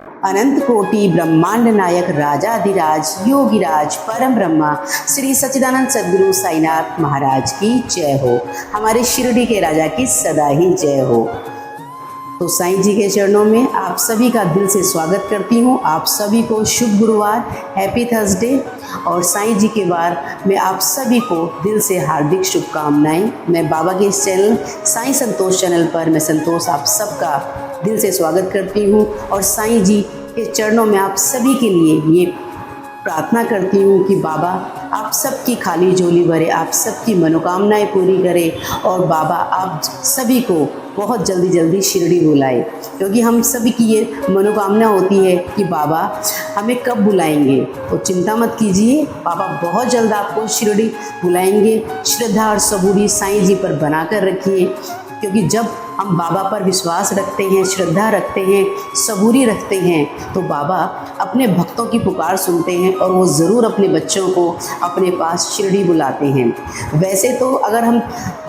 अनंत कोटि ब्रह्मांड नायक राजाधिराज योगिराज परम ब्रह्मा श्री सच्चिदानंद सद्गुरु साईनाथ महाराज की जय हो। हमारे शिरडी के राजा की सदा ही जय हो। तो साईं जी के चरणों में आप सभी का दिल से स्वागत करती हूँ। आप सभी को शुभ गुरुवार, हैप्पी थर्सडे। और साईं जी के बार में आप सभी को दिल से हार्दिक शुभकामनाएं। मैं बाबा के इस चैनल साईं संतोष चैनल पर मैं संतोष आप सबका दिल से स्वागत करती हूँ और साईं जी के चरणों में आप सभी के लिए ये प्रार्थना करती हूँ कि बाबा आप सबकी खाली झोली भरे, आप सबकी मनोकामनाएं पूरी करे और बाबा आप सभी को बहुत जल्दी शिरडी बुलाए, क्योंकि हम सभी की ये मनोकामना होती है कि बाबा हमें कब बुलाएंगे। तो चिंता मत कीजिए, बाबा बहुत जल्द आपको शिरडी बुलाएंगे। श्रद्धा और सबूरी साईं जी पर बनाकर रखिए, क्योंकि जब हम बाबा पर विश्वास रखते हैं, श्रद्धा रखते हैं, सबूरी रखते हैं, तो बाबा अपने भक्तों की पुकार सुनते हैं और वो ज़रूर अपने बच्चों को अपने पास शिरडी बुलाते हैं। वैसे तो अगर हम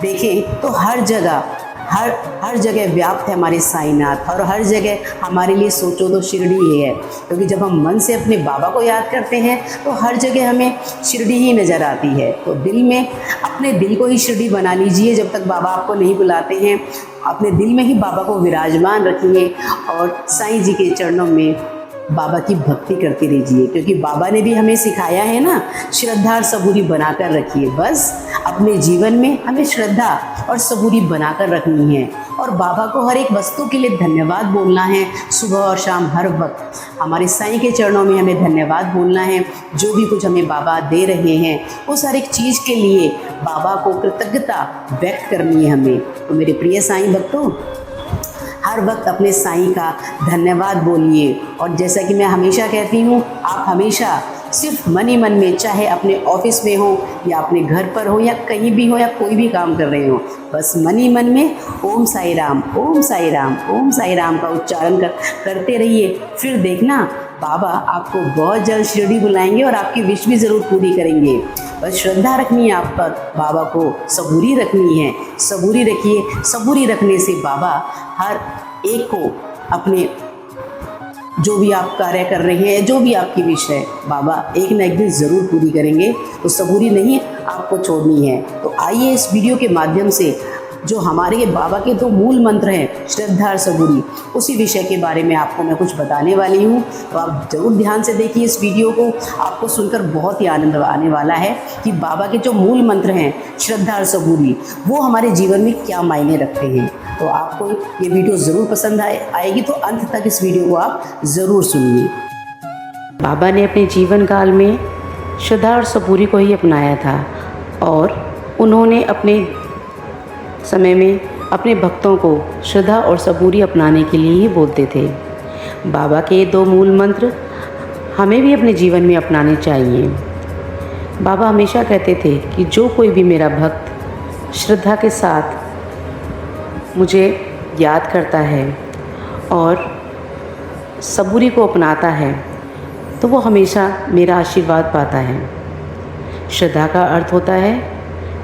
देखें तो हर जगह व्याप्त है हमारे साईनाथ, और हर जगह हमारे लिए सोचो तो शिरडी ही है, क्योंकि जब हम मन से अपने बाबा को याद करते हैं तो हर जगह हमें शिरडी ही नज़र आती है। तो दिल में अपने दिल को ही शिरडी बना लीजिए। जब तक बाबा आपको नहीं बुलाते हैं, अपने दिल में ही बाबा को विराजमान रखिए और साईं जी के चरणों में बाबा की भक्ति करते रहिए, क्योंकि बाबा ने भी हमें सिखाया है ना, श्रद्धा और सबूरी बनाकर रखिए। बस अपने जीवन में हमें श्रद्धा और सबूरी बनाकर रखनी है और बाबा को हर एक वस्तु के लिए धन्यवाद बोलना है। सुबह और शाम हर वक्त हमारे साईं के चरणों में हमें धन्यवाद बोलना है। जो भी कुछ हमें बाबा दे रहे हैं उस हर एक चीज़ के लिए बाबा को कृतज्ञता व्यक्त करनी है हमें। तो मेरे प्रिय साईं भक्तों, हर वक्त अपने साईं का धन्यवाद बोलिए। और जैसा कि मैं हमेशा कहती हूँ, आप हमेशा सिर्फ मन ही मन में, चाहे अपने ऑफिस में हो या अपने घर पर हो या कहीं भी हो या कोई भी काम कर रहे हो, बस मन ही मन में ओम साई राम, ओम साई राम, ओम साई राम का उच्चारण करते रहिए। फिर देखना बाबा आपको बहुत जल्द शिरडी बुलाएंगे और आपकी विश भी ज़रूर पूरी करेंगे। बस श्रद्धा रखनी है आप पर, बाबा को सबूरी रखनी है। सबूरी रखिए, सबूरी रखने से बाबा हर एक को अपने जो भी आप कार्य कर रहे हैं, जो भी आपकी विश है, बाबा एक न एक दिन ज़रूर पूरी करेंगे। तो सबूरी नहीं आपको छोड़नी है। तो आइए इस वीडियो के माध्यम से जो हमारे बाबा के दो मूल मंत्र हैं, श्रद्धा और सबूरी, उसी विषय के बारे में आपको मैं कुछ बताने वाली हूँ। तो आप ज़रूर ध्यान से देखिए इस वीडियो को, आपको सुनकर बहुत ही आनंद आने वाला है कि बाबा के जो मूल मंत्र हैं, श्रद्धा और सबूरी, वो हमारे जीवन में क्या मायने रखते हैं। तो आपको ये वीडियो ज़रूर पसंद आएगी, तो अंत तक इस वीडियो को आप ज़रूर सुनिए। बाबा ने अपने जीवन काल में श्रद्धा और सबूरी को ही अपनाया था और उन्होंने अपने समय में अपने भक्तों को श्रद्धा और सबूरी अपनाने के लिए ही बोलते थे। बाबा के दो मूल मंत्र हमें भी अपने जीवन में अपनाने चाहिए। बाबा हमेशा कहते थे कि जो कोई भी मेरा भक्त श्रद्धा के साथ मुझे याद करता है और सबूरी को अपनाता है, तो वो हमेशा मेरा आशीर्वाद पाता है। श्रद्धा का अर्थ होता है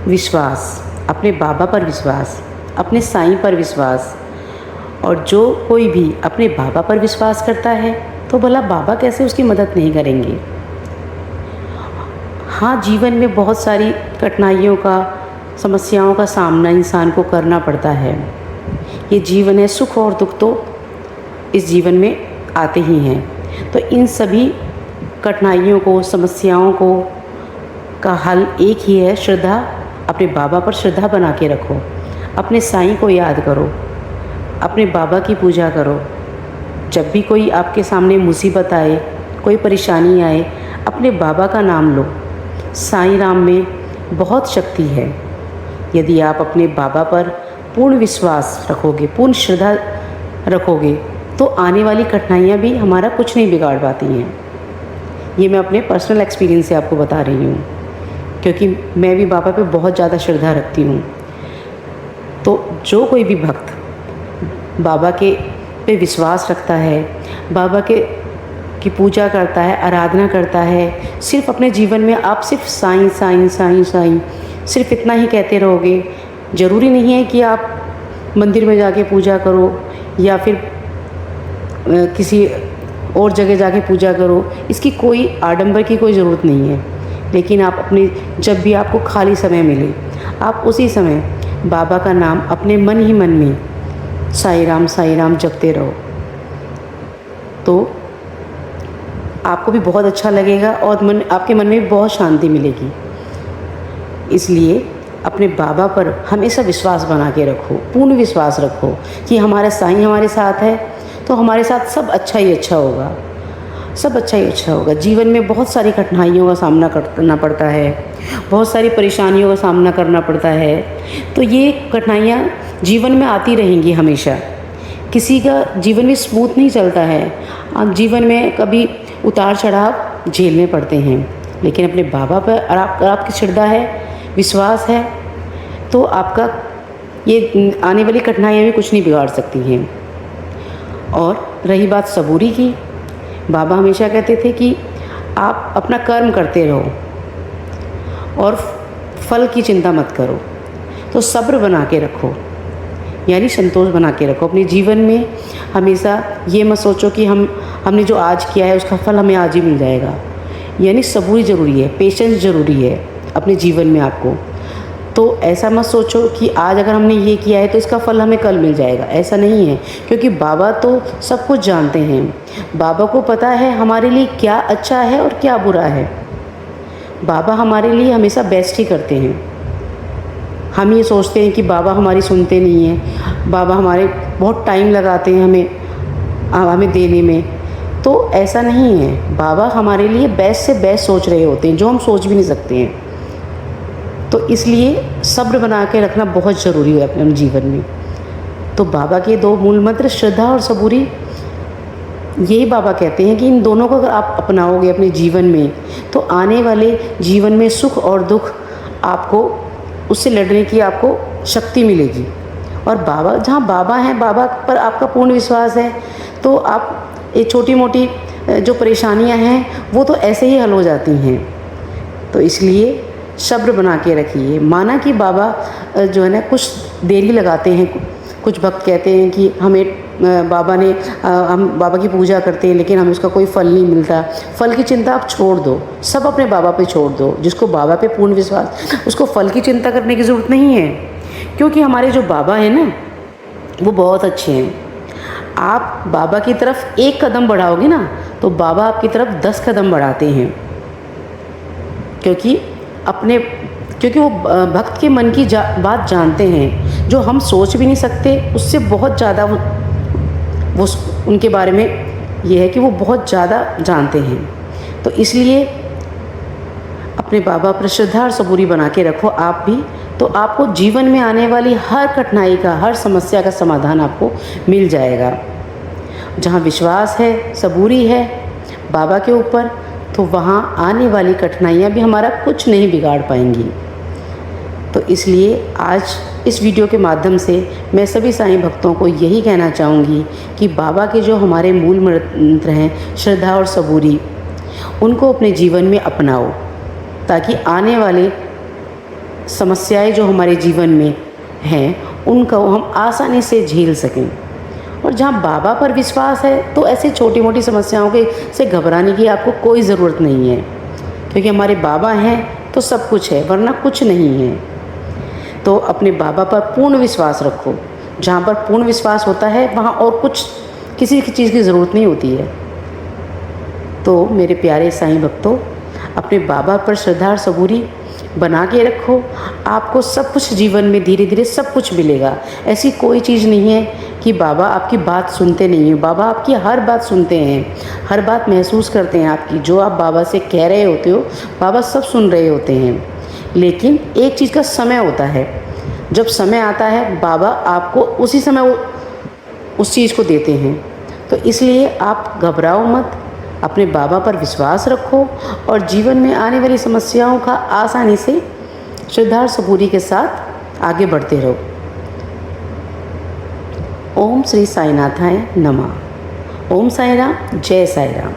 विश्वास, अपने बाबा पर विश्वास, अपने साईं पर विश्वास। और जो कोई भी अपने बाबा पर विश्वास करता है तो भला बाबा कैसे उसकी मदद नहीं करेंगे। हाँ, जीवन में बहुत सारी कठिनाइयों का, समस्याओं का सामना इंसान को करना पड़ता है। ये जीवन है, सुख और दुख तो इस जीवन में आते ही हैं। तो इन सभी कठिनाइयों को, समस्याओं को का हल एक ही है, श्रद्धा। अपने बाबा पर श्रद्धा बना के रखो, अपने साईं को याद करो, अपने बाबा की पूजा करो। जब भी कोई आपके सामने मुसीबत आए, कोई परेशानी आए, अपने बाबा का नाम लो। साईं राम में बहुत शक्ति है। यदि आप अपने बाबा पर पूर्ण विश्वास रखोगे, पूर्ण श्रद्धा रखोगे, तो आने वाली कठिनाइयाँ भी हमारा कुछ नहीं बिगाड़ पाती हैं। ये मैं अपने पर्सनल एक्सपीरियंस से आपको बता रही हूँ, क्योंकि मैं भी बाबा पे बहुत ज़्यादा श्रद्धा रखती हूँ। तो जो कोई भी भक्त बाबा के पे विश्वास रखता है, बाबा की पूजा करता है, आराधना करता है, सिर्फ अपने जीवन में आप सिर्फ साईं साईं साईं साईं सिर्फ इतना ही कहते रहोगे। ज़रूरी नहीं है कि आप मंदिर में जाके पूजा करो या फिर किसी और जगह जाके पूजा करो, इसकी कोई आडंबर की कोई ज़रूरत नहीं है। लेकिन आप अपनी जब भी आपको खाली समय मिले, आप उसी समय बाबा का नाम अपने मन ही मन में साईं राम जपते रहो, तो आपको भी बहुत अच्छा लगेगा और आपके मन में भी बहुत शांति मिलेगी। इसलिए अपने बाबा पर हमेशा विश्वास बना के रखो, पूर्ण विश्वास रखो कि हमारा साईं हमारे साथ है तो हमारे साथ सब अच्छा ही अच्छा होगा, सब अच्छा ही अच्छा होगा। जीवन में बहुत सारी कठिनाइयों का सामना करना पड़ता है, बहुत सारी परेशानियों का सामना करना पड़ता है, तो ये कठिनाइयाँ जीवन में आती रहेंगी हमेशा। किसी का जीवन भी स्मूथ नहीं चलता है, जीवन में कभी उतार चढ़ाव झेलने पड़ते हैं। लेकिन अपने बाबा पर अगर आपकी श्रद्धा है, विश्वास है, तो आपका ये आने वाली कठिनाइयाँ भी कुछ नहीं बिगाड़ सकती हैं। और रही बात सबूरी की, बाबा हमेशा कहते थे कि आप अपना कर्म करते रहो और फल की चिंता मत करो। तो सब्र बना के रखो, यानी संतोष बना के रखो अपने जीवन में। हमेशा ये मत सोचो कि हमने जो आज किया है उसका फल हमें आज ही मिल जाएगा, यानी सबूरी ज़रूरी है, पेशेंस ज़रूरी है अपने जीवन में आपको। तो ऐसा मत सोचो कि आज अगर हमने ये किया है तो इसका फल हमें कल मिल जाएगा, ऐसा नहीं है। क्योंकि बाबा तो सब कुछ जानते हैं, बाबा को पता है हमारे लिए क्या अच्छा है और क्या बुरा है। बाबा हमारे लिए हमेशा बेस्ट ही करते हैं। हम ये सोचते हैं कि बाबा हमारी सुनते नहीं हैं, बाबा हमारे बहुत टाइम लगाते हैं हमें देने में, तो ऐसा नहीं है। बाबा हमारे लिए बेस्ट से बेस्ट सोच रहे होते हैं, जो हम सोच भी नहीं सकते हैं। तो इसलिए सब्र बना के रखना बहुत ज़रूरी है अपने जीवन में। तो बाबा के दो मूल मंत्र श्रद्धा और सबूरी, यही बाबा कहते हैं कि इन दोनों को अगर आप अपनाओगे अपने जीवन में तो आने वाले जीवन में सुख और दुख आपको उससे लड़ने की आपको शक्ति मिलेगी। और बाबा, जहाँ बाबा हैं, बाबा पर आपका पूर्ण विश्वास है, तो आप ये छोटी मोटी जो परेशानियाँ हैं वो तो ऐसे ही हल हो जाती हैं। तो इसलिए सब्र बना के रखिए। माना कि बाबा जो है ना कुछ देर ही लगाते हैं, कुछ भक्त कहते हैं कि हमें हम बाबा की पूजा करते हैं लेकिन हमें उसका कोई फल नहीं मिलता। फल की चिंता आप छोड़ दो, सब अपने बाबा पे छोड़ दो। जिसको बाबा पे पूर्ण विश्वास, उसको फल की चिंता करने की ज़रूरत नहीं है, क्योंकि हमारे जो बाबा हैं ना वो बहुत अच्छे हैं। आप बाबा की तरफ एक कदम बढ़ाओगे ना तो बाबा आपकी तरफ 10 कदम बढ़ाते हैं, क्योंकि वो भक्त के मन की बात जानते हैं, जो हम सोच भी नहीं सकते। उससे बहुत ज़्यादा वो उनके बारे में ये है कि वो बहुत ज़्यादा जानते हैं। तो इसलिए अपने बाबा पर श्रद्धा और सबूरी बना के रखो आप भी, तो आपको जीवन में आने वाली हर कठिनाई का, हर समस्या का समाधान आपको मिल जाएगा। जहाँ विश्वास है, सबूरी है बाबा के ऊपर, तो वहाँ आने वाली कठिनाइयाँ भी हमारा कुछ नहीं बिगाड़ पाएंगी। तो इसलिए आज इस वीडियो के माध्यम से मैं सभी साईं भक्तों को यही कहना चाहूँगी कि बाबा के जो हमारे मूल मंत्र हैं श्रद्धा और सबूरी, उनको अपने जीवन में अपनाओ, ताकि आने वाले समस्याएं जो हमारे जीवन में हैं उनको हम आसानी से झेल सकें। और जहाँ बाबा पर विश्वास है तो ऐसे छोटी मोटी समस्याओं से घबराने की आपको कोई ज़रूरत नहीं है, क्योंकि हमारे बाबा हैं तो सब कुछ है, वरना कुछ नहीं है। तो अपने बाबा पर पूर्ण विश्वास रखो। जहाँ पर पूर्ण विश्वास होता है वहाँ और कुछ किसी चीज़ की ज़रूरत नहीं होती है। तो मेरे प्यारे साईं भक्तों, अपने बाबा पर श्रद्धा और सबूरी बना के रखो। आपको सब कुछ जीवन में धीरे धीरे सब कुछ मिलेगा। ऐसी कोई चीज़ नहीं है कि बाबा आपकी बात सुनते नहीं हैं। बाबा आपकी हर बात सुनते हैं, हर बात महसूस करते हैं आपकी। जो आप बाबा से कह रहे होते हो बाबा सब सुन रहे होते हैं। लेकिन एक चीज़ का समय होता है, जब समय आता है बाबा आपको उसी समय उस चीज़ को देते हैं। तो इसलिए आप घबराओ मत, अपने बाबा पर विश्वास रखो और जीवन में आने वाली समस्याओं का आसानी से श्रद्धा और सबूरी के साथ आगे बढ़ते रहो। ओम श्री साईनाथाय नमः। ओम साई राम, जय साई राम।